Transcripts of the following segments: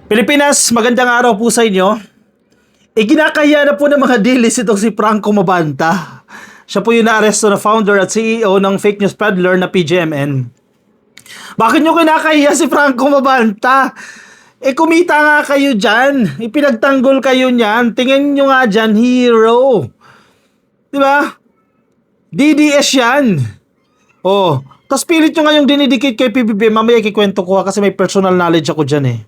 Pilipinas, magandang araw po sa inyo. Ikinakahiya na po ng mga dilis itong si Franco Mabanta. Siya po yung naaresto na founder at CEO ng fake news peddler na PGMN. Bakit nyo kinakahiya si Franco Mabanta? Kumita nga kayo dyan. Ipinagtanggol kayo niyan. Tingin nyo nga dyan, hero. Diba? DDS yan. Oh, tas pilit nyo nga yung dinidikit kay PBB. Mamaya kikwento ko kasi may personal knowledge ako dyan eh.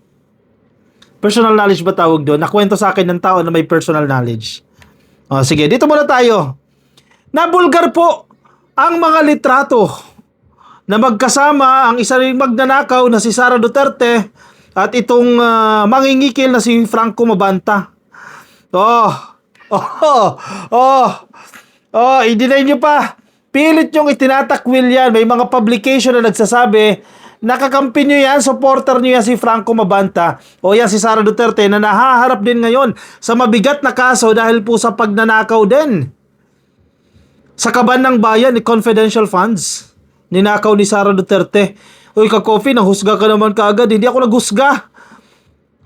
Personal knowledge ba tawag doon? Nakwento sa akin ng tao na may personal knowledge. O, sige, dito muna tayo. Nabulgar po ang mga litrato na magkasama ang isa ring magnanakaw na si Sara Duterte at itong mangingikil na si Franco Mabanta. I-deny nyo pa. Pilit yung itinatakwil yan. May mga publication na nagsasabi nakakampi nyo yan, supporter nyo yan si Franco Mabanta o yan si Sara Duterte na nahaharap din ngayon sa mabigat na kaso dahil po sa pagnanakaw din. Sa kaban ng bayan, confidential funds. Ninakaw ni Sara Duterte. Uy, ka-coffee, nahusga ka naman kaagad. Hindi ako naghusga.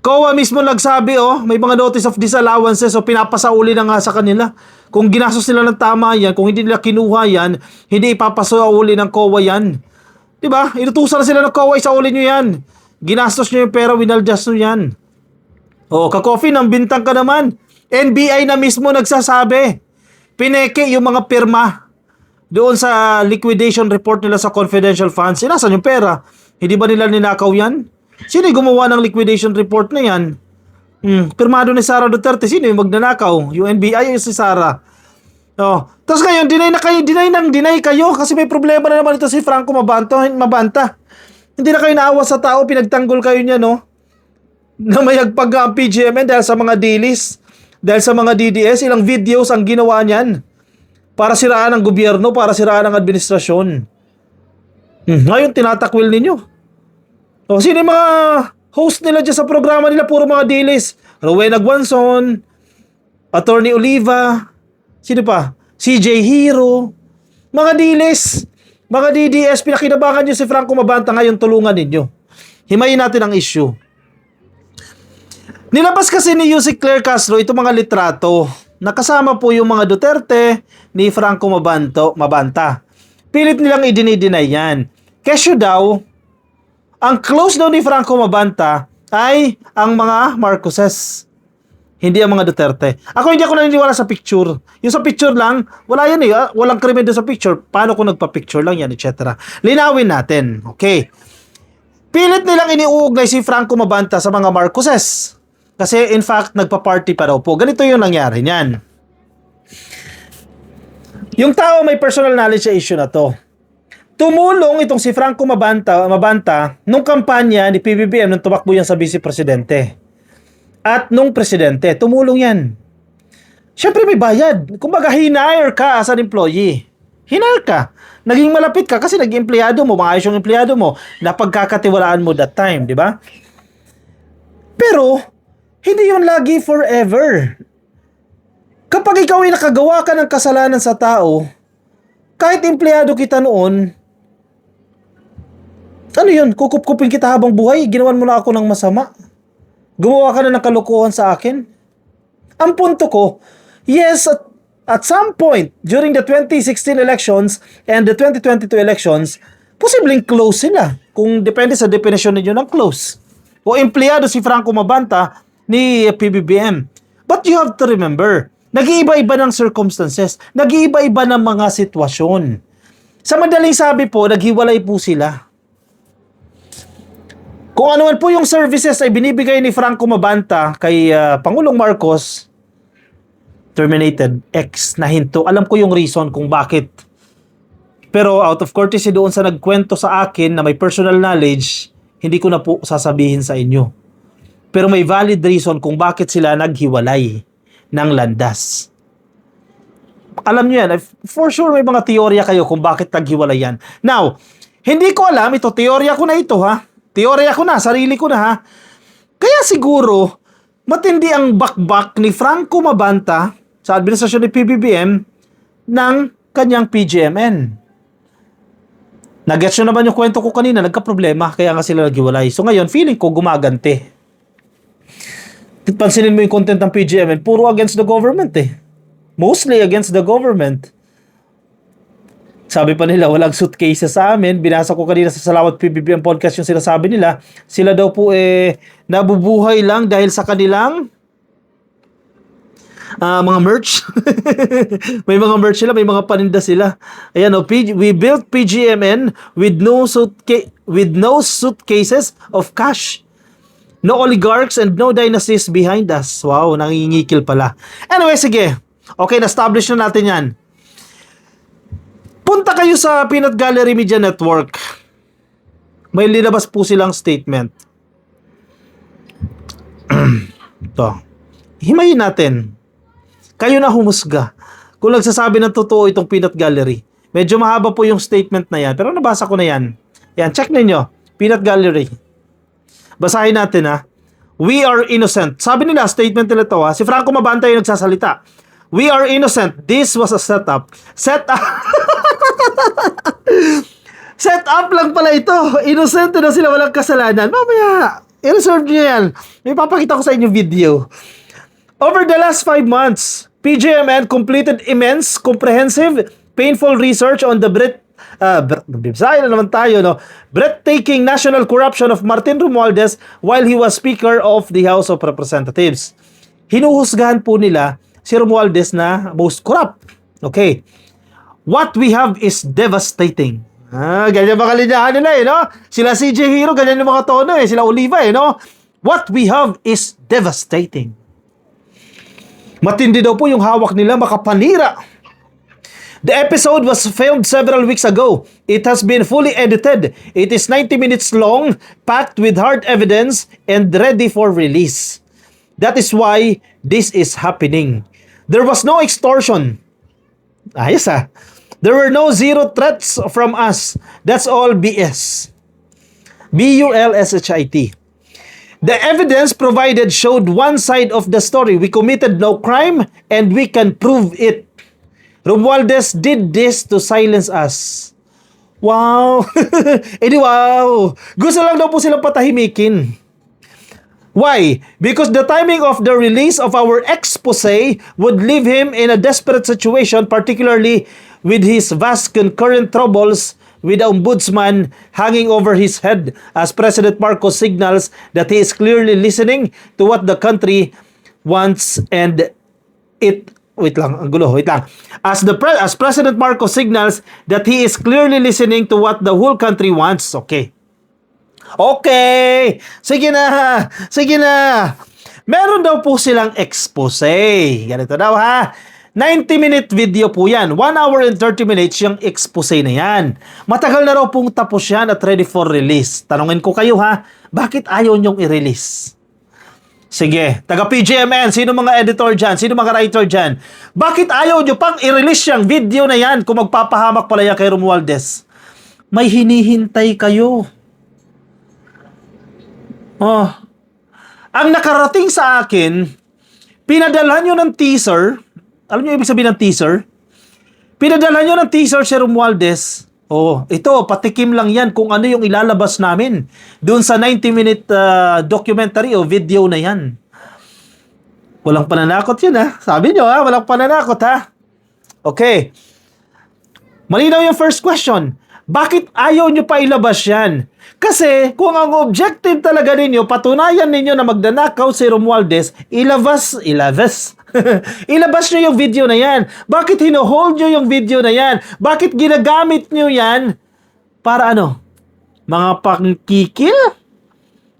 COA mismo nagsabi, may mga notice of disallowances o pinapasauli na nga sa kanila. Kung ginastos nila ng tama yan, kung hindi nila kinuha yan, hindi ipapasauli ng COA yan. Diba? Inutusan na sila ng COA, isauli nyo yan. Ginastos nyo yung pera, winaljas nyo yan. Ka-coffee, nang bintang ka naman. NBI na mismo nagsasabi. Pineke yung mga pirma doon sa liquidation report nila sa confidential funds. Sinasan yung pera? Hindi ba nila ninakaw yan? Sino yung gumawa ng liquidation report na yan? Pirmado ni Sara Duterte. Sino yung magnanakaw? Yung NBI o si Sara? Tapos ngayon, deny kayo kasi may problema na naman ito si Franco Mabanta. Hindi na kayo naawa sa tao, pinagtanggol kayo niya, na mayagpag ang PGMN dahil sa mga dilis, dahil sa mga DDS, ilang videos ang ginawa niyan para siraan ang gobyerno, para siraan ang administrasyon. Ngayon, tinatakwil ninyo. Sino yung mga host nila dyan sa programa nila? Puro mga dilis. Rowena Guanzon, Attorney Oliva, sino pa? CJ Hero, mga dilis, mga DDS, pinakinabangan nyo si Franco Mabanta, ngayon tulungan ninyo. Himayin natin ang issue. Nilabas kasi ni Yusek Claire Castro itong mga litrato. Nakasama po yung mga Duterte ni Franco Mabanta. Pilit nilang i-deny yan. Kesyo daw, ang close daw ni Franco Mabanta ay ang mga Marcoses. Hindi ang mga Duterte. Hindi ako naniniwala sa picture. Yung sa picture lang, wala yan eh. Walang krimen doon sa picture. Paano kung nagpa-picture lang yan, etc. Linawin natin. Okay. Pilit nilang iniuugnay si Franco Mabanta sa mga Marcoses. Kasi in fact, nagpa-party pa daw po. Ganito yung nangyari niyan. Yung tao may personal knowledge sa issue na to. Tumulong itong si Franco Mabanta nung kampanya ni PBBM nung tumakbo yan sa vice-presidente. At nung presidente, tumulong yan. Siyempre may bayad. Kumbaga, hinire ka as an employee. Hinire ka. Naging malapit ka kasi naging empleyado mo, maayos yung empleyado mo, napagkakatiwalaan mo that time, di ba? Pero, hindi yun lagi forever. Kapag ikaw ay nakagawa ka ng kasalanan sa tao, kahit empleyado kita noon, ano yun, kukup-kupin kita habang buhay, ginawan mo na ako ng masama. Gumawa ka na ng kalokohan sa akin. Ang punto ko, yes, at some point during the 2016 elections and the 2022 elections, posibleng close sila. Kung depende sa definition ninyo ng close. O empleyado si Franco Mabanta ni PBBM. But you have to remember, nag-iiba-iba ng circumstances, nag-iiba-iba ng mga sitwasyon. Sa madaling sabi po, naghiwalay po sila. Kung ano man po yung services ay binibigay ni Franco Mabanta kay Pangulong Marcos, terminated, na hinto. Alam ko yung reason kung bakit. Pero out of courtesy doon sa nagkwento sa akin na may personal knowledge, hindi ko na po sasabihin sa inyo. Pero may valid reason kung bakit sila naghiwalay ng landas. Alam nyo yan, for sure may mga teorya kayo kung bakit naghiwalay yan. Now, hindi ko alam, teorya ko na ito ha. Teorya ko na, sarili ko na ha. Kaya siguro, matindi ang bakbak ni Franco Mabanta sa administrasyon ni PBBM ng kanyang PGMN. Nag-gets nyo naman yung kwento ko kanina, nagka-problema, kaya nga sila naghiwalay. So ngayon, feeling ko gumaganti. pansinin mo yung content ng PGMN, puro against the government eh. Mostly against the government. Sabi pa nila, walang suitcases sa amin. Binasa ko kanina sa Salawat PBBM podcast yung sinasabi nila. Sila daw po nabubuhay lang dahil sa kanilang mga merch. May mga merch sila, may mga paninda sila. Ayan, we built PGMN with no suitcases of cash. No oligarchs and no dynasties behind us. Wow, nangingikil pala. Anyway, sige. Okay, na-establish na natin yan. Punta kayo sa Peanut Gallery Media Network. May linabas po silang statement. Ito. Himayin natin. Kayo na humusga. Kung nagsasabi ng totoo itong Peanut Gallery. Medyo mahaba po yung statement na yan. Pero nabasa ko na yan. Yan, check ninyo. Peanut Gallery. Basahin natin ha. We are innocent. Sabi nila, statement nila ito ha. Si Franco Mabanta yung nagsasalita. We are innocent. This was a setup. Setup lang pala ito. Innocent na sila, walang kasalanan. Mamaya, i-reserve nyo yan. May papakita ko sa inyo video. Over the last 5 months, PGMN completed immense, comprehensive, painful research on the breathtaking national corruption of Martin Romualdez while he was Speaker of the House of Representatives. Hinuhusgahan po nila si Romualdez na most corrupt. Okay. What we have is devastating. Ganyan ba kalinyahan nila no? Sila CJ Hero, ganyan yung mga tono Sila Oliva no? What we have is devastating. Matindi daw po yung hawak nila, makapanira. The episode was filmed several weeks ago. It has been fully edited. It is 90 minutes long, packed with hard evidence, and ready for release. That is why this is happening. There was no extortion. Ayos There were no zero threats from us. That's all BS. BULSHIT. The evidence provided showed one side of the story. We committed no crime and we can prove it. Romualdez did this to silence us. Wow! Wow! Gusto lang daw po silang patahimikin. Why? Because the timing of the release of our expose would leave him in a desperate situation, particularly with his vast concurrent troubles with the ombudsman hanging over his head as President Marcos signals that he is clearly listening to what the country wants and it... Wait lang. As President Marcos signals that he is clearly listening to what the whole country wants. Okay. Sige na. Meron daw po silang expose. Ganito daw 90-minute video po yan. 1 hour and 30 minutes yung expose na yan. Matagal na raw pong tapos yan at ready for release. Tanungin ko kayo bakit ayaw nyong i-release? Sige, taga PGMN, sino mga editor dyan? Sino mga writer dyan? Bakit ayaw nyo pang i-release yung video na yan kung magpapahamak pala yan kay Romualdez? May hinihintay kayo. Ang nakarating sa akin, pinadalhan nyo ng teaser. Alam niyo ibig sabihin ng teaser? Pinadala nyo ng teaser si Romualdez. Ito, patikim lang yan kung ano yung ilalabas namin. Doon sa 90-minute documentary o video na yan. Walang pananakot yun Sabi nyo walang pananakot Okay. Malinaw yung first question. Bakit ayaw nyo pa ilabas yan? Kasi kung ang objective talaga ninyo, patunayan ninyo na magdanakaw si Romualdez, ilabas nyo yung video na yan. Bakit hino-hold nyo yung video na yan? Bakit ginagamit nyo yan? Para Mga pangkikil?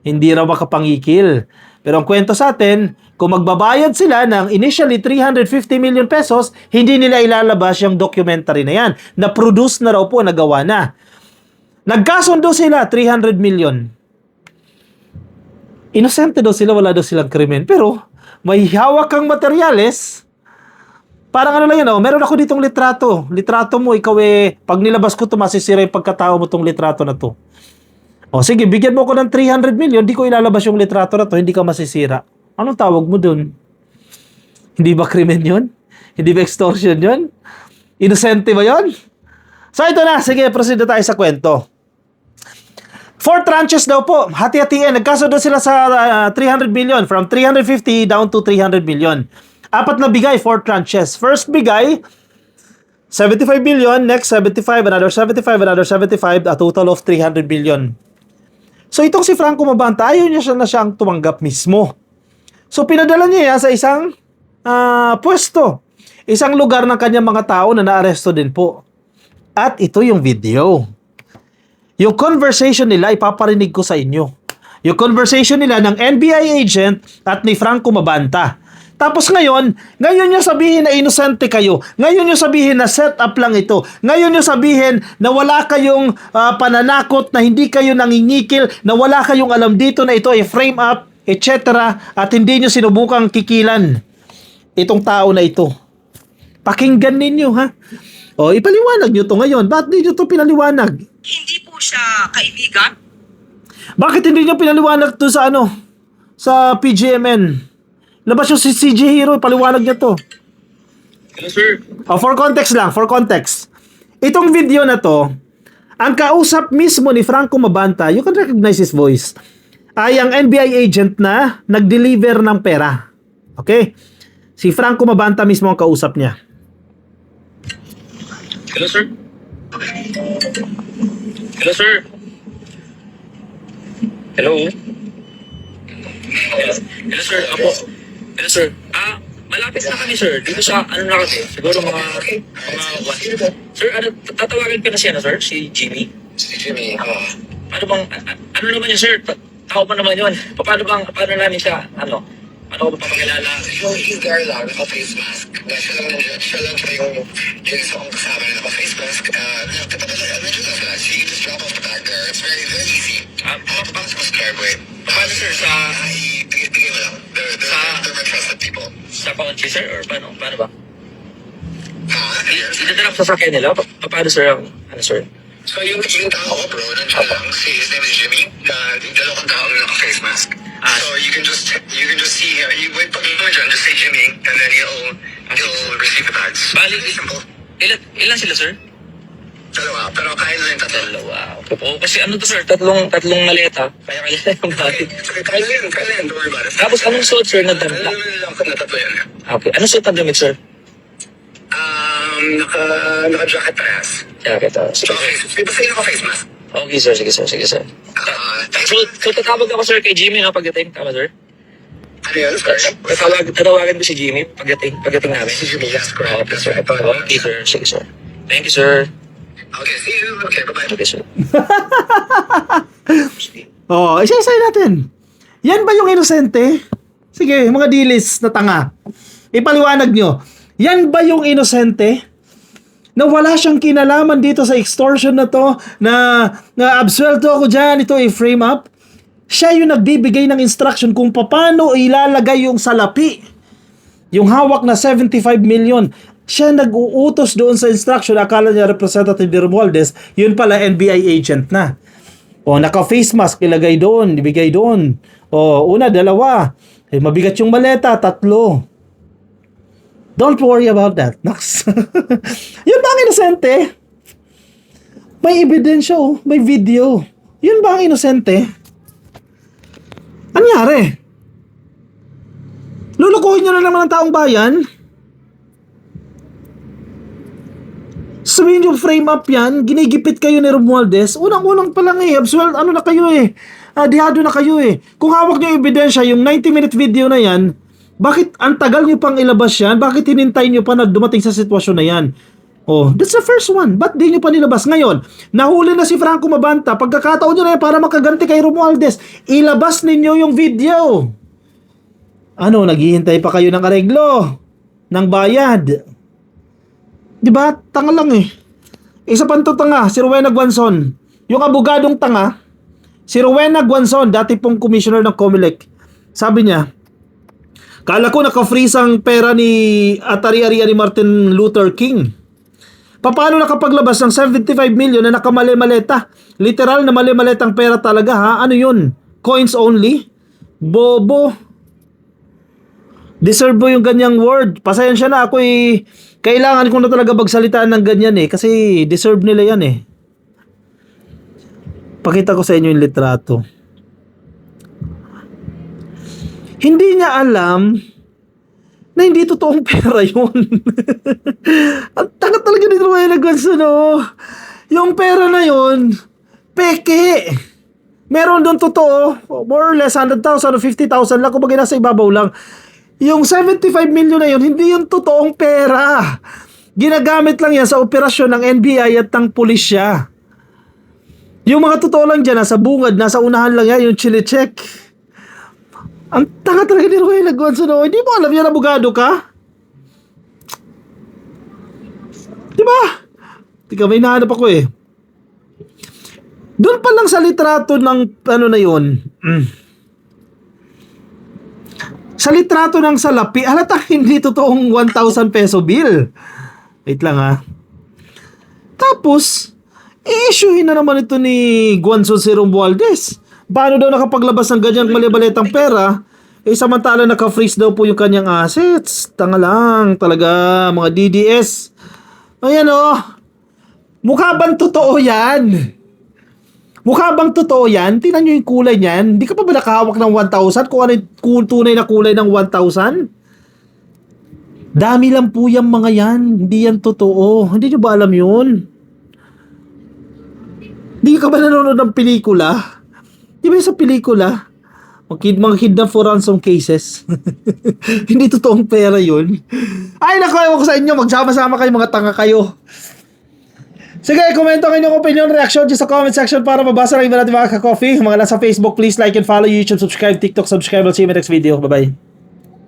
Hindi raw makapangkikil. Pero ang kwento sa atin, kung magbabayad sila ng initially 350 million pesos, hindi nila ilalabas yung documentary na yan. Na-produce na raw po, nagawa na. Nagkasundo sila, 300 million. Inosente daw sila, wala daw silang krimen. Pero, may hawak kang materyales. Parang lang yan, meron ako ditong litrato. Litrato mo, ikaw pag nilabas ko ito, masisira yung pagkatao mo itong litrato na to. Sige, bigyan mo ko ng 300 million, di ko ilalabas yung litrato na to, hindi ka masisira. Anong tawag mo dun? Hindi ba krimen yun? Hindi ba extortion yun? Inosente ba yun? So ito na, sige, proceed na tayo sa kwento. 4 tranches daw po, hati-hatiin. Nagkasundo sila sa 300 billion, from 350 down to 300 billion. Apat na bigay, 4 tranches. First bigay, 75 billion, next 75, another 75, another 75, a total of 300 billion. So itong si Franco Mabanta, ayaw niya siya na siyang tumanggap mismo. So pinadala niya yan sa isang pwesto. Isang lugar ng kanyang mga tao na naaresto din po. At ito yung video. Yung conversation nila, ipaparinig ko sa inyo. Yung conversation nila ng NBI agent at ni Franco Mabanta. Tapos ngayon nyo sabihin na inosente kayo. Ngayon nyo sabihin na set up lang ito. Ngayon nyo sabihin na wala kayong pananakot, na hindi kayo nangingikil, na wala kayong alam dito na ito ay frame up, etc. At hindi nyo sinubukang kikilan itong tao na ito. Pakinggan ninyo, ha? O, ipaliwanag nyo to ngayon. Bakit hindi nyo to pinaliwanag? Hindi po siya kaibigan. Bakit hindi nyo pinaliwanag to sa sa PGMN? Labas yung si CJ Hero, ipaliwanag niya to. Hello, sir. For context lang, for context. Itong video na to, ang kausap mismo ni Franco Mabanta, you can recognize his voice, ay ang NBI agent na nag-deliver ng pera. Okay? Si Franco Mabanta mismo ang kausap niya. Hello, sir. Hello, sir. Hello. Hello, sir. Apo. Hello, sir. Malapit na kami, sir. Dito sa, ano na kami? Siguro mga Sir, tatawagan ka na siya, sir? Si Jimmy? Si Jimmy, Ano bang, ano naman yun, sir? Tao pa naman yun. Paano namin siya, paano ko ba papakilala? yung guy lang, naka-face mask. Siya lang yung isa kong kasama na naka-face mask. Medyo na flash. You just drop off the bag there. It's very, very easy. Tapos sa driveway. Paano, sir? Bigay mo lang. They're my trusted people. Sa Paunchi, sir? Or paano ba? Ha? Idadala sa sakyan nila? Paano, sir? Sir? So yung tao ko, bro, nandiyan lang. His name is Jimmy. Dalawang tao na naka-face mask. So you can just see him. Pag nandiyan, just say Jimmy, and then he'll receive the bags. Bali, Very simple. ilan sila, sir? Dalawa, pero kaya na yung tatlo. Dalawa. Okay po. Kasi ano to, sir? Tatlong maleta. Kaya yung bali. Kaya na yun, don't worry about it. Tapos anong suot, sir, na damit? Alam mo lang kung natatlo yan. Okay. Anong suot na damit, sir? Naka-jacket parehas. Jacket, sige, sir. Basta yung naka-face mask. Okay, sir. Sige, sir. So, tatawag ako, sir, kay Jimmy, no? Pagdating. Tama, sir? Ano yun? Sorry. Tatawagan ko si Jimmy pagdating namin. Si Jimmy, yes, correct. Okay, That's sir. right. Okay, sir. Sige, sir. Thank you, sir. Okay, see you. Okay, bye-bye. Okay, sir. Isa-isay natin. Yan ba yung inosente? Sige, mga dilis na tanga. Ipaliwanag nyo. Yan ba yung inosente? Na wala siyang kinalaman dito sa extortion na to, na absuelto ako dyan, ito i-frame up? Siya yung nagbibigay ng instruction kung paano ilalagay yung salapi. Yung hawak na 75 million. Siya nag-uutos doon sa instruction. Akala niya Representative de Romualdez, yun pala NBI agent na. Naka-face mask, ilagay doon, ibigay doon. Una, dalawa. Mabigat yung maleta, 3. Don't worry about that. Naks. Yun ba ang inosente? May ebidensya, may video. Yun ba ang inosente? Anyari? Lulukuhin nyo na naman ang taong bayan? Sabihin nyo frame up yan, ginigipit kayo ni Romualdez, unang-unang pa lang absuel, na kayo dihado na kayo Kung hawak nyo yung ebidensya, yung 90-minute video na yan, bakit ang tagal nyo pang ilabas yan? Bakit hinintay nyo pa na dumating sa sitwasyon na yan? That's the first one. Ba't di nyo pa nilabas? Ngayon, nahuli na si Franco Mabanta, pagkakataon nyo na yan para makaganti kay Romualdez, ilabas ninyo yung video. Naghihintay pa kayo ng areglo, ng bayad. Diba? Tanga lang Isa pa to tanga, si Rowena Guanzon. Yung abogadong tanga, si Rowena Guanzon, dati pong commissioner ng COMELEC. Sabi niya, kala ko naka-freeze ang pera ni Atari-Aria ni Martin Luther King. Paano nakapaglabas ng 75 million na nakamali-maleta? Literal na mali-maletang pera talaga, ha? Ano yun? Coins only? Bobo. Deserve mo yung ganyang word. Pasensya na ako kailangan ko na talaga magsalitaan ng ganyan kasi deserve nila yan Pakita ko sa inyo yung litrato. Hindi niya alam na hindi totoong pera yun. Ang tanga talaga ni Rowena Gonzo, no? Yung pera na yun, peke. Meron doon totoo, more or less 100,000 o 50,000 lang, kumbaga nasa ibabaw lang. Yung 75 million na yun, hindi yung totoong pera. Ginagamit lang yan sa operasyon ng NBI at ng pulisya. Yung mga totoo lang dyan, nasa bungad, nasa unahan lang yan, yung chine-check. Ang tanga talaga ni Rowena Gonzo, no? Hindi mo alam yan, abogado ka? Diba? Tika, may nahanap ako eh. Doon pa lang sa litrato ng ano na yun. Sa litrato ng salapi, halata hindi totoong 1,000 peso bill. Wait lang ha. Tapos, i-issuehin na naman ito ni Gonzo C. Romualdez. Paano daw nakapaglabas ng ganyang malibaletang pera? Eh samantala naka-freeze daw po yung kanyang assets. Tanga lang talaga mga DDS. Ayan o. Mukha bang totoo yan? Mukha bang totoo yan? Tingnan nyo yung kulay niyan. Hindi ka pa ba nakahawak ng 1,000? Kung ano yung tunay na kulay ng 1,000? Dami lang po yung mga yan. Hindi yan totoo. Hindi nyo ba alam yun? Hindi ka ba nanonood ng pelikula? Di ba sa pelikula? Mga kidnap for ransom cases. Hindi totoong pera yun. Ay, naku, ewan ko sa inyo. Magsama-sama kayo, mga tanga kayo. Sige, komento ang inyong opinion, reaction dyan sa comment section para mabasa ng iba natin mga ka-coffee. Mga nasa Facebook, please like and follow YouTube, subscribe, TikTok, subscribe. I'll see you in my next video. Bye-bye.